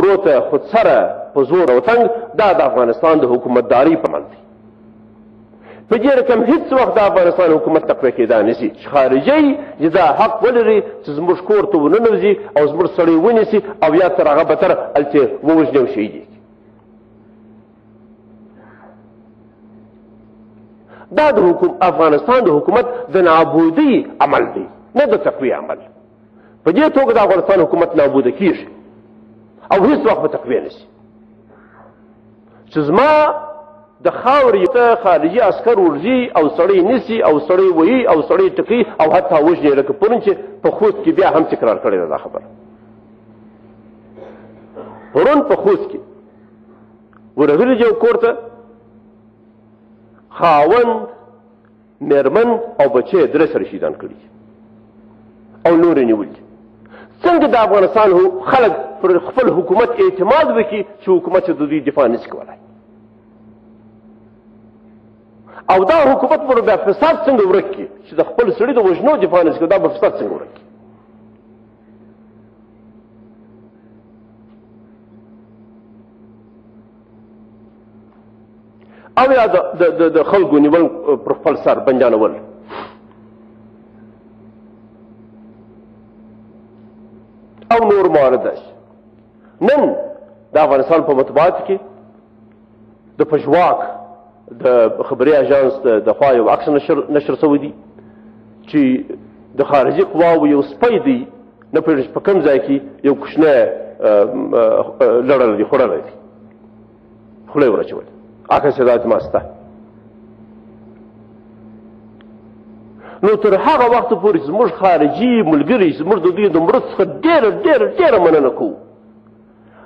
جګړو ته خودسره په زور او تنګ دا د افغانستان د حکومتدارۍ په عمل دی. په دې رقم هېڅ وخت د افغانستان حکومت تقویه کېدای نه شي چې خارجي دا حق ولري چې زموږ کور ته وننوځي او زموږ سړی ونیسي او یا تر هغه بدتر هلته ووژني او شهید یې کړي. دا د افغانستان د حکومت د نابودۍ عمل دی، نه د تقویه عمل. په دې توګه د افغانستان حکومت نابوده کېږي او هېڅ وخت به تقویه نه شي. چې زما د خاورې ته خارجي عسکر ورځي او سړی نیسي او سړی وهي او سړی ټکوي او حتی وژني، لکه پرون چې په خوست کې بیا هم تکرار کړې ده دا خبره. پرون په خوست کې ورغلي جو کور ته خاوند، مېرمن او بچی درې سره شهیدان کړي او نور یې نیولي. څنګه د افغانستان خلک پر خپل حکومت اعتماد وکړي چې حکومت د دوی دفاع نشي کولی؟ او دا حکومت پر بیا فساد څنګه ورک کړي چې د خپل سړي د وژنو دفاع نشي کولی؟ دا به فساد څنګه ورک کړي؟ او یا د خلکو نیول پر خپل سر بنجانول. او نور موارد داشت. نن د افغانستان په مطبوعاتو کې د پژواک د خبري اژانس د خوا یو عکس نشر شوی دی چې د خارجي قواو یو سپی دی، نه پوهېږم په کوم ځای کې یو کوچنی لړلی دی، خوړلی دی، خوله یې ورچولې. عکس یې دا زما سته. نو تر هغه وخته پورې چې زموږ خارجي ملګري زموږ د دوی د مرستو څخه ډېره مننه کوو،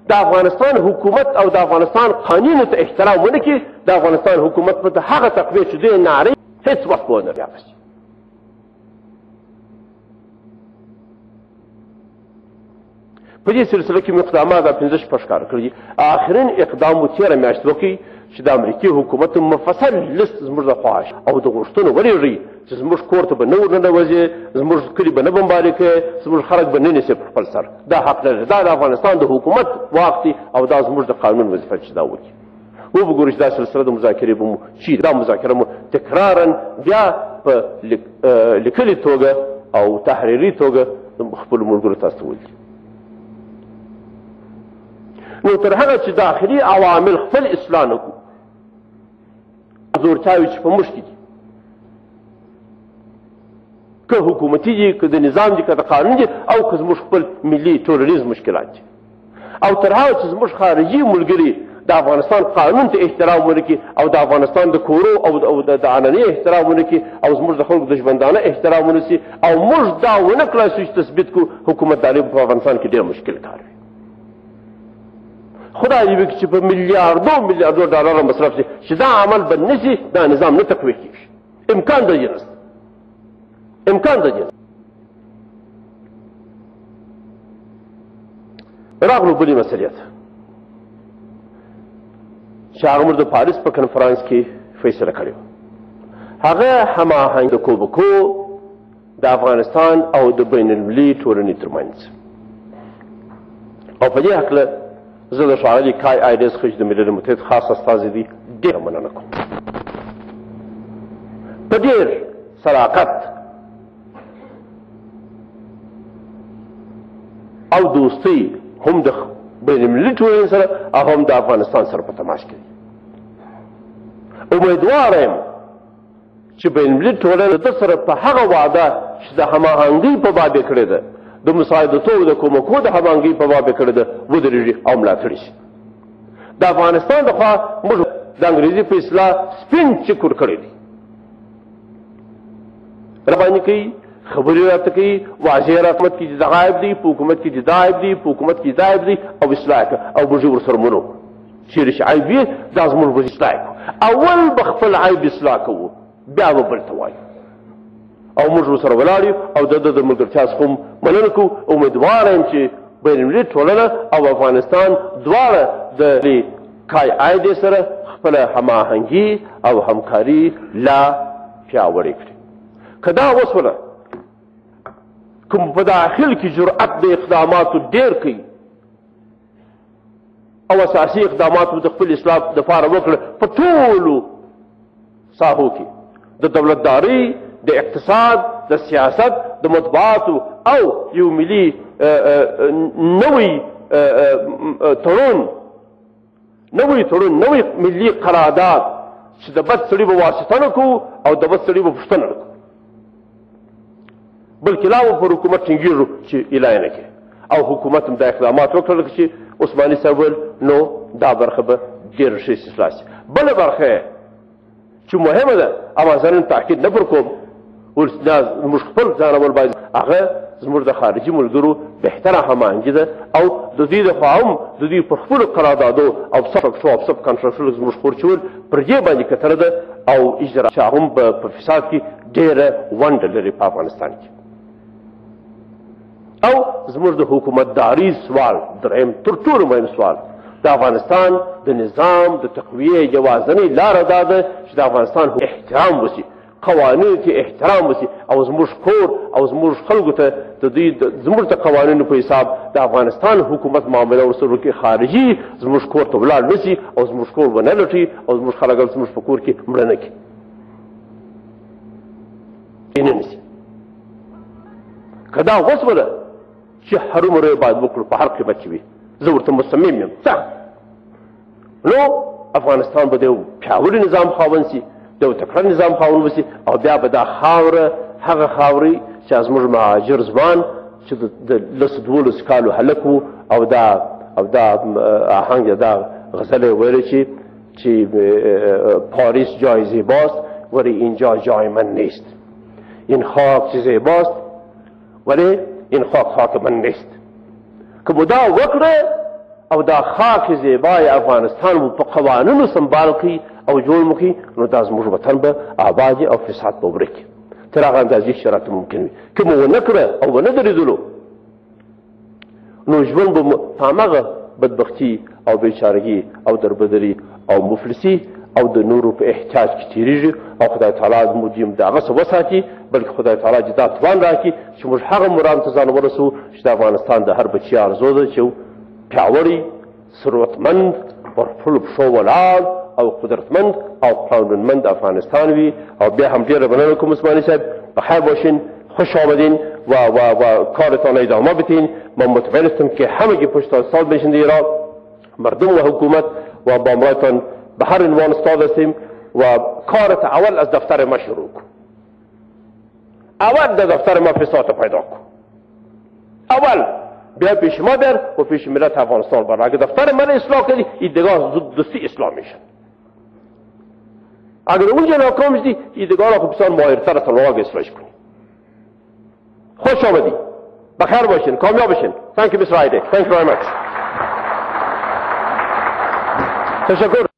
د افغانستان حکومت او د افغانستان قانونو ته احترام ونه کړي، د افغانستان حکومت په هغه تقویه چې دوی نارې هېڅ وخت به ونه راوستي. په دې سلسله کې مې اقدامات دا 15 شپږ ښکاره کړي دي. آخرین اقدام مو تېره میاشت وکړي چې د امریکې حکومت مفصل لیست زموږ د خواهش او د غوښتنو ولېږي چې زموږ کور ته به نه ورننوځي، زموږ کلي به نه بمباري کوي، زموږ خلک به نه نیسي پر خپل سر. دا حق لري، دا د افغانستان د حکومت واک دی او دا زموږ د قانون وظیفه چې دا وکړي. وبګورو چې دا سلسله د مذاکرې به مو چې دا مذاکره مو تکرارا بیا په لیکلې توګه او تحریري توګه خپلو ملګرو تاسو ته ولیکي. نو تر هغه چې داخلي عوامل خپل اصلاح نه کړو، زورچاوي چې په موږ کې دي، که حکومتي دي، که د نظام دي، که د قانون دي، او که زموږ خپل ملي ټولنیز مشکلات دي، او تر هغه چې زموږ خارجي ملګري د افغانستان قانون ته احترام ونه کړي او د افغانستان د کورو او د عنعنې احترام ونه کړي او زموږ د خلکو د ژوندانه احترام ونه شي او موږ دا ونه کړای شو چې تثبیت کړو، حکومتداري په افغانستان کې ډېر مشکل کار وي. خدای دې وکړي چې په میلیاردو ډالرو مصرف شي چې دا عمل به نه شي، دا نظام نه تقویه کېږي. امکان د دې نشته، امکان د دې نشته. راغلو بلې مسلې ته چې هغه موږ د پاریس په کنفرانس کې فیصله کړې وه. هغه هماهنګي د کوبکو د افغانستان او د بین المللي ټولنې ترمنځ. او په دې هکله زه د ښاغلي کای ایډز څخه چې د ملل متحد خاص استازی دی ډېره مننه کوم. په ډېر صداقت او دوستۍ هم د بین المللي ټولنې سره او هم د افغانستان سره په تماس کې دي. امیدواره یم چې بین المللي ټولنه د سره په هغه وعده چې د هماهنګۍ په باب یې کړې ده، د مساعدتو او د کومکو د هماهنګۍ په باب یې کړې ده، ودرېږي او ملاتړ شي. د افغانستان لخوا موږ د انګریزي په اصطلاح سپین چکر کړی دی، راباندې کوي، خبرې راته کوي، واضح حکومت کې دا عیب دی، په حکومت کې دا عیب دی، په حکومت کې دا عیب دی، او اصلاح او موږ ورسره منو. چیرې چې عیب وي دا زموږ به اصلاح کوو. اول به خپل عیب اصلاح کوو، بیا به بل ته وایو. او موږ ورسره ولاړ یو او د ملګرتیا څخه هم مننه کوو. امیدواره یم چې بین المللي ټولنه او افغانستان دواړه د کای ایډې سره خپله هماهنګي او همکاري لا پیاوړې کړي. که دا وسوله کوم په داخل کې جرأت د اقداماتو ډېر کوي او اساسي اقدامات د خپل اصلاح دپاره وکړه په ټولو ساحو کې د دولتدارۍ، د اقتصاد، د سیاست، د مطبوعاتو او یو ملي نوی تړون، نوی ملي قرارداد چې د بد سړي به واسطه نه کوو او د بد سړي به پوښتنه نه کوو، بلکې لا به پر حکومت ټینګېږو چې اعلان نه کړي، او حکومت هم دا اقدامات وکړل چې عثماني صاحب ویل نو دا برخه به ډېره ښه اصلاح شي. بله برخه چې مهمه ده اما زه نن تاکید نه پر کوم، زموږ خپل ځانول باید هغه زموږ د خارجي ملګرو بهتره هماهنګي ده او د دوی دخوا هم د دوی پر خپلو قراردادو او سب کنټراکټونو زموږ خورچول پر دې باندې کتره ده او اجرا هم په فساد کې ډېره ونډه لري په افغانستان کې. او زموږ د حکومتداري سوال دریم تر ټولو مهم سوال د افغانستان د نظام د تقویې یوازینۍ لاره دا ده چې د افغانستان احترام وشي، قوانینو کې احترام وشي او زموږ کور او زموږ خلکو ته د دوی زموږ د قوانینو په حساب د افغانستان حکومت معامله ورسره وکړي، خارجي زموږ کور ته ولاړ نه شي او زموږ کور ونه لټي او زموږ خلک زموږ په کور کې مړه نه کړي نه نشي. که دا وسوله چې هرومرو باید وکړو په هر قیمت چې وي، زه ورته مصمم یم سخت، نو افغانستان به د یو پیاوړي نظام خاوند شي، د یو تکړه نظام خاوند وشي او بیا به دا خاوره هغه خاورې چې زموږ مهاجر ځوان چې د 12 کالو هلک و او دا آهنگ دا غزل ویلی چې پاریس جای زیباست ولی اینجا جای من نیست، این خاک زیباست ولی این خاک من نیست. که مو دا وکړه او دا خاک زیبای افغانستان په قوانینو سمبال کړي او جوړ مو کړي، نو دا زموږ وطن به آباد او فساد به ورک کړي. تر هغه اندازې شرایط ممکن وي. که مو ونه کړه او ونه درېدلو نو ژوند به په هماغه بدبختي او بیچارګي او دربدري او مفلسي او د نورو په احتیاج کې تېرېږي او خدای تعالی زموږ د هغه څه وساتي، بلکې خدای تعالی چې دا توان راکړي چې موږ هغه مرام ته ځان ورسوو چې د افغانستان د هر بچي ارزو ده چې پیاوړی، ثروتمند، پر خپلو پښو ولاړ او قدرتمند او قانونمند افغانستان وي. او بیا هم ډېره مننه کوم عثماني صاحب، بخیر باشین، خوش آمدین و کارتان ادامه بدین. من مطمئن هستم که همگی پشت استاد نشینده را مردم و حکومت و با امرایتان به هر عنوان استاد هستیم و کارت اول از دفتر ما شروع کن، اول در دفتر ما فساد پیدا کن، اول بیا پیش ما بر و پیش ملت افغانستان بر. اگر دفتر من اصلاح کردی ایدگاه زود دستی اصلاح میشن، اگر اونجا ناکام شدی ایدگاه را خوب بسیار ماهرتر طلباگ اصلاحش کنی. خوش آمدی، بخیر باشین، کامیاب باشین. Thank you Mr. Aide. Thank you very much. تشکر.